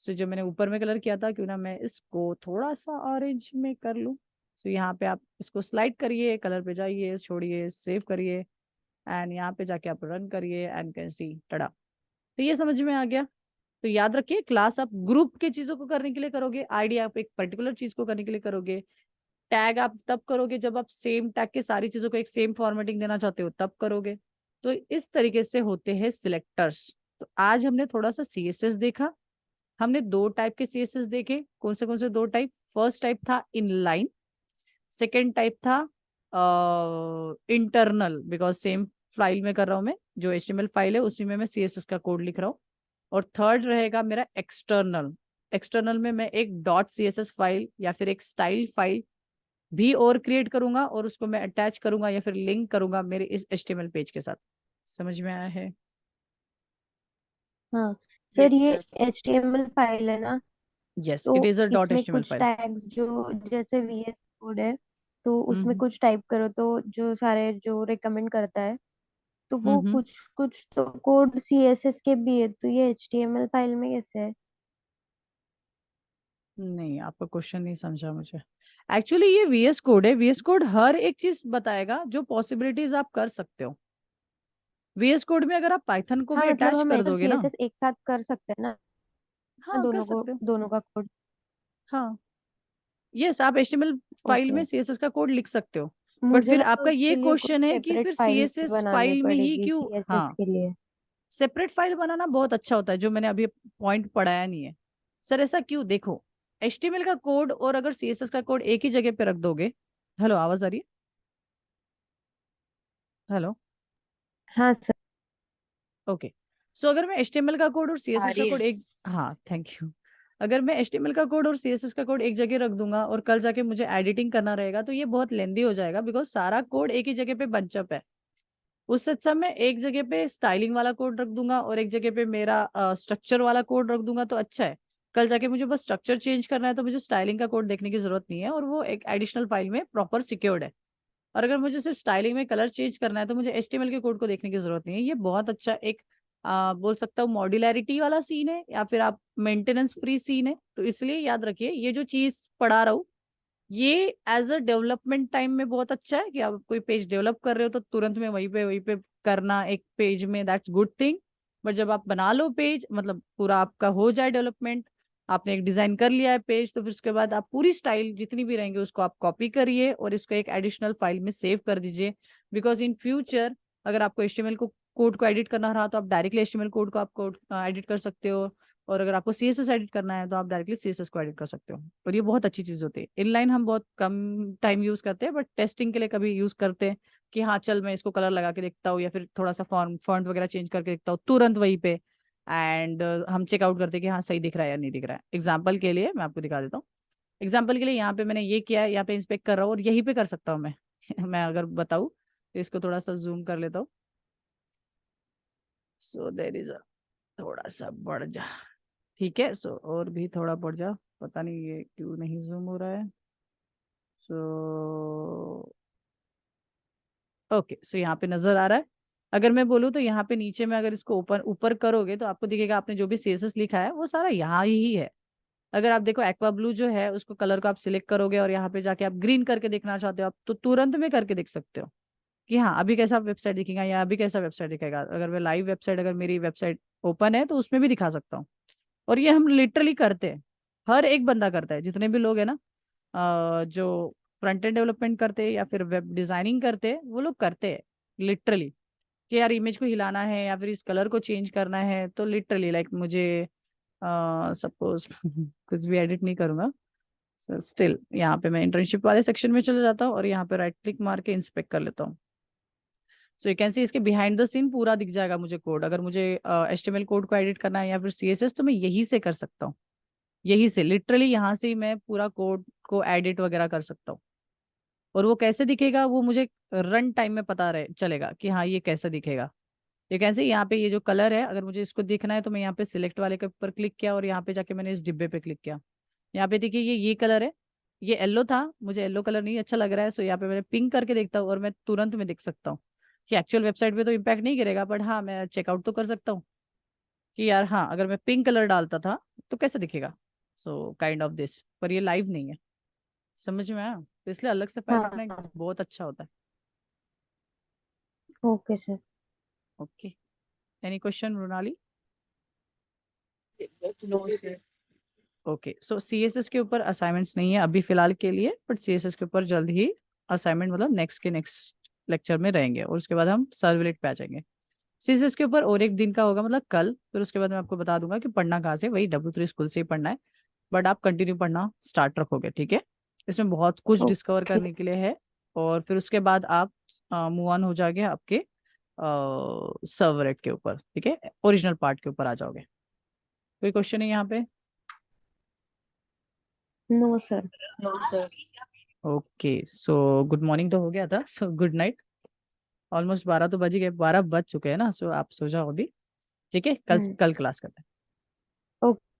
सो जो मैंने ऊपर में कलर किया था, क्यों ना मैं इसको थोड़ा सा ऑरेंज में कर लूँ। सो यहाँ पे आप इसको स्लाइड करिए, कलर पे जाइए, छोड़िए, सेव करिए, एंड यहाँ पे जाके आप रन करिए एंड कैन सी टड़ा। तो ये समझ में आ गया। तो याद रखिए, क्लास आप ग्रुप के चीजों को करने के लिए करोगे, आईडी आप एक पर्टिकुलर चीज को करने के लिए करोगे, टैग आप तब करोगे जब आप सेम टैग के सारी चीजों को एक सेम फॉर्मेटिंग देना चाहते हो, तब करोगे। तो इस तरीके से होते हैं सिलेक्टर्स। तो आज हमने थोड़ा सा सीएसएस देखा। हमने दो टाइप के सीएसएस देखे, कौन से दो टाइप? फर्स्ट टाइप था इनलाइन, सेकेंड टाइप था इंटरनल, बिकॉज सेम फाइल में कर रहा हूं मैं, जो एचटीएमएल फाइल है उसी में मैं सीएसएस का कोड लिख रहा हूँ। और थर्ड रहेगा मेरा एक्सटर्नल। एक्सटर्नल में मैं एक डॉट सीएसएस फाइल या फिर एक स्टाइल फाइल भी और क्रिएट करूंगा, और उसको मैं अटैच करूंगा या फिर लिंक करूंगा मेरे इस एचटीएमएल पेज के साथ। समझ में आया है? हाँ सर, यस ये सर। HTML फाइल है ना, यस, तो इट इज अ डॉट इसमें एचटीएमएल कुछ फाइल। टैग्स जो जैसे VS कोड है, तो उसमें हम्म कुछ टाइप करो तो जो सारे जो रिकमेंड करता है, तो वो हम्म। कुछ कुछ तो कोड CSS के भी है, तो ये HTML फाइल में कैसे है? नहीं, आपका क्वेश्चन नहीं समझा मुझे। एक्चुअली ये वीएस कोड है, वीएस कोड हर एक चीज बताएगा जो पॉसिबिलिटीज आप कर सकते हो। वीएस कोड में अगर आप पाइथन को हाँ भी मतलब अटैच हम कर ऐसा दोगे ना। CSS एक साथ कर सकते हैं ना, हाँ, कर दोनों को, सकते हो। दोनों का कोड। हाँ, यस, आप एचटीएमएल फाइल ओके, में सीएसएस का कोड लिख सकते हो। बट मुझे फिर लगा आपका ये उसके लिए कोई क्वेश्चन है कि सेपरेट फिर फाइल सीएसएस बनानी फाइल में ही पड़ेगी क्यों? CSS हाँ, के लिए। सेपरेट फाइल बनाना बहुत अच्छा होता है, जो मैंने अभी पॉइंट पढ़ाया नहीं है। सर ऐसा क्यों? देखो, एचटीएमएल का कोड और अगर सीएसएस का कोड एक ही जगह पे रख दोगे। हेलो, आवाज आ रही है? हेलो। हाँ सर, ओके। सो अगर मैं एचटीएमएल का कोड और आ सीएसएस का रही है। कोड एक, हाँ थैंक यू, अगर मैं एचटीएमएल का कोड और सीएसएस का कोड एक जगह रख दूंगा और कल जाके मुझे एडिटिंग करना रहेगा, तो ये बहुत लेंदी हो जाएगा, बिकॉज सारा कोड एक ही जगह पे बंचअप है। उससे अच्छा मैं एक जगह पे स्टाइलिंग वाला कोड रख दूंगा और एक जगह पे मेरा स्ट्रक्चर वाला कोड रख दूंगा, तो अच्छा है। कल जाके मुझे बस स्ट्रक्चर चेंज करना है, तो मुझे स्टाइलिंग का कोड देखने की जरूरत नहीं है, और वो एक एडिशनल फाइल में प्रॉपर सिक्योर्ड है। और अगर मुझे सिर्फ स्टाइलिंग में कलर चेंज करना है, तो मुझे एचटीएमएल के कोड को देखने की जरूरत नहीं है। ये बहुत अच्छा एक बोल सकता हूँ मॉड्युलैरिटी वाला सीन है, या फिर आप मेंटेनेंस फ्री सीन है। तो इसलिए याद रखिए, ये जो चीज पढ़ा रहा हूँ, ये एज अ डेवलपमेंट टाइम में बहुत अच्छा है कि आप कोई पेज डेवलप कर रहे हो तो तुरंत में वहीं पे करना एक पेज में, दैट्स गुड थिंग। बट जब आप बना लो पेज, मतलब पूरा आपका हो जाए डेवलपमेंट, आपने एक डिजाइन कर लिया है पेज, तो फिर उसके बाद आप पूरी स्टाइल जितनी भी रहेंगे उसको आप कॉपी करिए और इसको एक एडिशनल फाइल में सेव कर दीजिए। बिकॉज इन फ्यूचर अगर आपको एचटीएमएल को कोड को एडिट करना रहा, तो आप डायरेक्टली एचटीएमएल कोड को आप कोड एडिट कर सकते हो। और अगर आपको सीएसएस एडिट करना है, तो आप डायरेक्टली सीएसएस को एडिट कर सकते हो। और ये बहुत अच्छी चीज होती है। इनलाइन हम बहुत कम टाइम यूज करते हैं, बट टेस्टिंग के लिए कभी यूज करते हैं कि हाँ चल मैं इसको कलर लगा के देखता हूँ, या फिर थोड़ा सा फॉन्ट वगैरह चेंज करके देखता हूँ तुरंत वहीं पे। एंड हम चेकआउट करते हैं कि हाँ सही दिख रहा है या नहीं दिख रहा है। एग्जाम्पल के लिए मैं आपको दिखा देता हूँ। एग्जाम्पल के लिए यहाँ पे मैंने ये किया है, यहाँ पे इंस्पेक्ट कर रहा हूँ, और यहीं पे कर सकता हूँ मैं। मैं अगर बताऊँ तो इसको थोड़ा सा जूम कर लेता हूँ। सो देर इज अ, थोड़ा सा बढ़ जा, ठीक है। सो और भी थोड़ा बढ़ जा, पता नहीं ये क्यों नहीं जूम हो रहा है। सो ओके, सो यहाँ पे नजर आ रहा है। अगर मैं बोलूँ तो यहाँ पे नीचे में अगर इसको ऊपर ऊपर करोगे तो आपको दिखेगा आपने जो भी सीएसएस लिखा है वो सारा यहाँ ही है। अगर आप देखो एक्वा ब्लू जो है उसको कलर को आप सिलेक्ट करोगे और यहाँ पे जाके आप ग्रीन करके देखना चाहते हो आप तो तुरंत में करके देख सकते हो कि हाँ अभी कैसा वेबसाइट दिखेगा या अभी कैसा वेबसाइट दिखेगा। अगर मैं लाइव वेबसाइट, अगर मेरी वेबसाइट ओपन है तो उसमें भी दिखा सकता हूँ। और ये हम लिटरली करते हैं, हर एक बंदा करता है, जितने भी लोग हैं ना जो फ्रंट एंड डेवलपमेंट करते हैं या फिर वेब डिजाइनिंग करते हैं वो लोग करते हैं लिटरली कि यार इमेज को हिलाना है या फिर इस कलर को चेंज करना है तो लिटरली लाइक मुझे सपोज कुछ भी एडिट नहीं करूंगा। सो स्टिल यहाँ पे मैं इंटर्नशिप वाले सेक्शन में चले जाता हूँ और यहाँ पे राइट क्लिक मार के इंस्पेक्ट कर लेता हूँ। सो यू कैन सी इसके बिहाइंड द सीन पूरा दिख जाएगा मुझे कोड। अगर मुझे HTML कोड को एडिट करना है या फिर CSS तो मैं यही से कर सकता हूँ। यही से लिटरली यहाँ से ही मैं पूरा कोड को एडिट वगैरह कर सकता हूँ। और वो कैसे दिखेगा वो मुझे रन टाइम में पता रहे चलेगा कि हाँ ये कैसे दिखेगा। ये कैसे, यहाँ पे ये जो कलर है अगर मुझे इसको देखना है तो मैं यहाँ पे सिलेक्ट वाले के ऊपर क्लिक किया और यहाँ पे जाके मैंने इस डिब्बे पे क्लिक किया। यहाँ पे देखिए ये कलर है, ये येलो था, मुझे येलो कलर नहीं अच्छा लग रहा है, सो यहाँ पे मैंने पिंक करके देखता हूँ और मैं तुरंत में देख सकता हूँ कि एक्चुअल वेबसाइट पे तो इम्पैक्ट नहीं करेगा बट हाँ मैं चेकआउट तो कर सकता हूँ कि यार हाँ अगर मैं पिंक कलर डालता था तो कैसे दिखेगा। सो काइंड ऑफ दिस, पर ये लाइव नहीं है। समझ में आया, तो इसलिए अलग से फाइल रखना हाँ। बहुत अच्छा होता है। Okay sir. Okay, any question Ronali? No sir. Okay, so CSS के ऊपर असाइनमेंट्स नहीं है अभी फिलहाल के लिए, बट CSS के ऊपर जल्द ही असाइनमेंट मतलब नेक्स्ट लेक्चर में रहेंगे और उसके बाद हम सर्वलेट पे आ जाएंगे। CSS के ऊपर और एक दिन का होगा मतलब कल, फिर उसके बाद मैं आपको बता दूंगा कि पढ़ना कहाँ से, वही W3 स्कूल से ही पढ़ना है। बट आप कंटिन्यू पढ़ना स्टार्ट रखोगे, ठीक है। इसमें बहुत कुछ डिस्कवर ओके। करने के लिए है। और फिर उसके बाद आप मूव ऑन हो जाओगे आपके सर्वलेट के ऊपर, ठीक है, ओरिजिनल पार्ट के ऊपर आ जाओगे। कोई क्वेश्चन है यहाँ पे? No sir. No sir. Okay, so good morning तो हो गया था, सो गुड नाइट। ऑलमोस्ट 12 तो बज ही गए, 12 बज चुके हैं ना, सो आप सो जाओ अभी। ठीक है, कल हम्म। कल क्लास करते हैं।